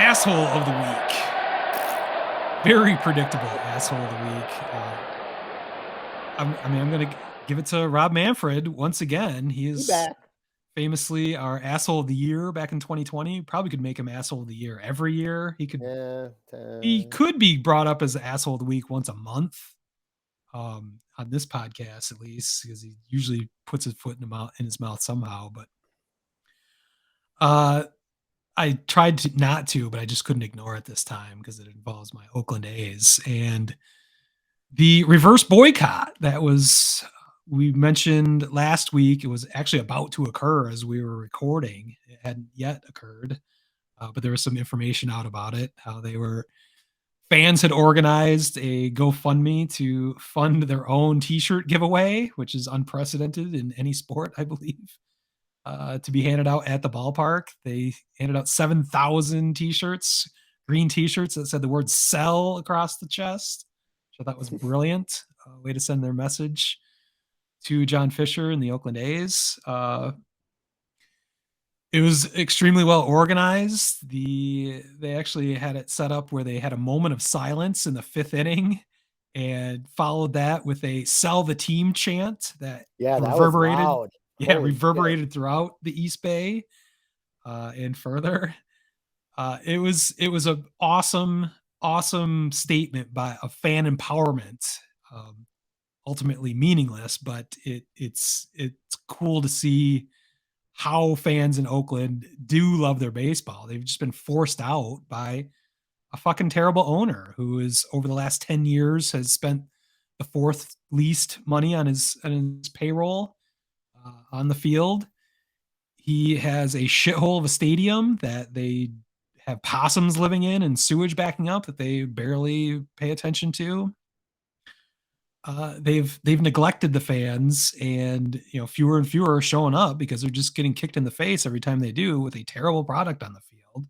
asshole of the week. Very predictable asshole of the week. I'm going to give it to Rob Manfred once again. He is famously our asshole of the year back in 2020. Probably could make him asshole of the year every year. He could be brought up as the asshole of the week once a month. On this podcast, at least, because he usually puts his foot in his mouth somehow. But I tried not to, but I just couldn't ignore it this time because it involves my Oakland A's and the reverse boycott that we mentioned last week. It was actually about to occur as we were recording. It hadn't yet occurred, but there was some information out about it, how fans had organized a GoFundMe to fund their own t-shirt giveaway, which is unprecedented in any sport, I believe, to be handed out at the ballpark. They handed out 7,000 t-shirts, green t-shirts that said the word "sell" across the chest, which I thought was brilliant. Way to send their message to John Fisher and the Oakland A's. It was extremely well organized. They actually had it set up where they had a moment of silence in the 5th inning and followed that with a "sell the team" chant that reverberated. Was loud. Reverberated throughout the East Bay and further. It was an awesome statement of fan empowerment. Ultimately meaningless, but it's cool to see how fans in Oakland do love their baseball. They've just been forced out by a fucking terrible owner who is, over the last 10 years, has spent the 4th least money on his payroll on the field. He has a shithole of a stadium that they have possums living in and sewage backing up that they barely pay attention to. They've neglected the fans, and fewer and fewer are showing up because they're just getting kicked in the face every time they do with a terrible product on the field.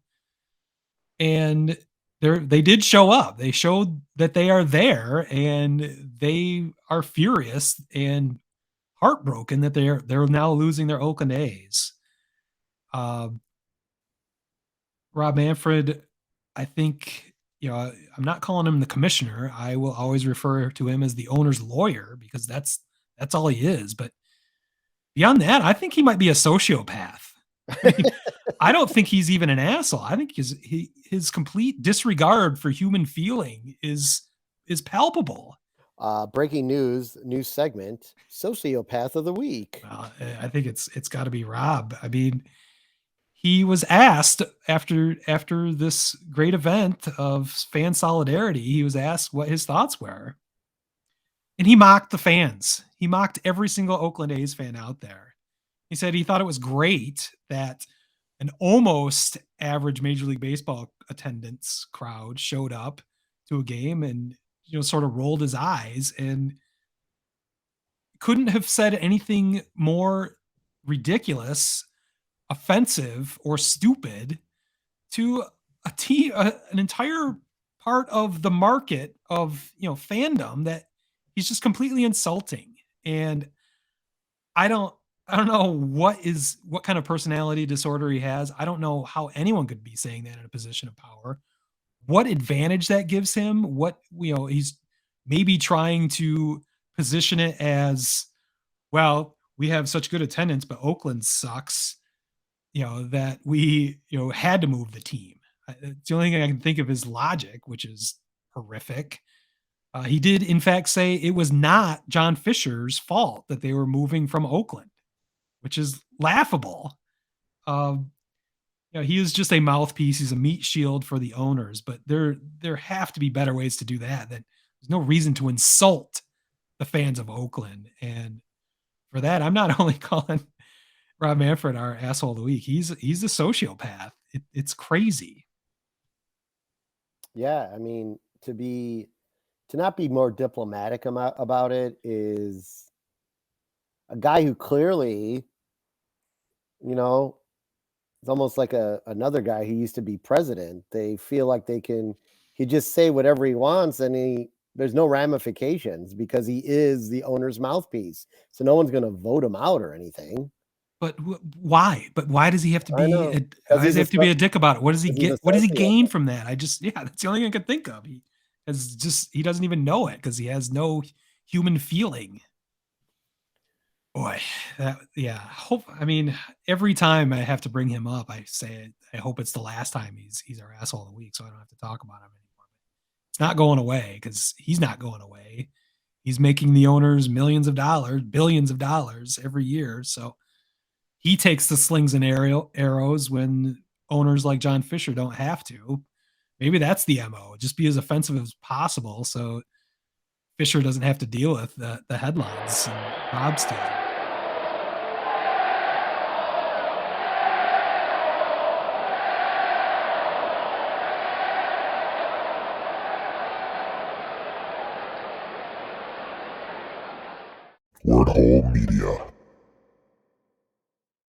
And they did show up. They showed that they are there, and they are furious and heartbroken that they're now losing their Oakland A's. Rob Manfred, I think, I'm not calling him the commissioner. I will always refer to him as the owner's lawyer because that's all he is. But beyond that, I think he might be a sociopath. I don't think he's even an asshole. I think his complete disregard for human feeling is palpable. Breaking news segment: Sociopath of the week. I think it's got to be Rob. I mean, he was asked after this great event of fan solidarity, he was asked what his thoughts were. And he mocked the fans. He mocked every single Oakland A's fan out there. He said he thought it was great that an almost average Major League Baseball attendance crowd showed up to a game and, sort of rolled his eyes and couldn't have said anything more ridiculous, offensive, or stupid to an entire part of the market of fandom that he's just completely insulting. And I don't know what kind of personality disorder he has. I don't know how anyone could be saying that in a position of power. What advantage that gives him? What he's maybe trying to position it as, well, we have such good attendance, but Oakland sucks. That we, had to move the team. It's the only thing I can think of is logic, which is horrific. He did, in fact, say it was not John Fisher's fault that they were moving from Oakland, which is laughable. He is just a mouthpiece. He's a meat shield for the owners, but there have to be better ways to do that. That there's no reason to insult the fans of Oakland. And for that, I'm not only calling Rob Manfred our asshole of the week. He's a sociopath. It's crazy. Yeah, I mean, to not be more diplomatic about it is a guy who clearly, it's almost like another guy who used to be president. They feel like he just say whatever he wants and there's no ramifications because he is the owner's mouthpiece. So no one's going to vote him out or anything. But why? But why does he have to I be? know, Why 'cause does he have to be a dick about it? What does he 'cause he's a get? What does he gain sociopath. from that? Yeah, that's the only thing I could think of. He doesn't even know it because he has no human feeling. Boy, yeah. I mean, every time I have to bring him up, I say I hope it's the last time he's our asshole of the week, so I don't have to talk about him anymore. It's not going away because he's not going away. He's making the owners millions of dollars, billions of dollars every year. So he takes the slings and arrows when owners like John Fisher don't have to. Maybe that's the MO. Just be as offensive as possible so Fisher doesn't have to deal with the headlines and Rob stealing money. Word Hole Media.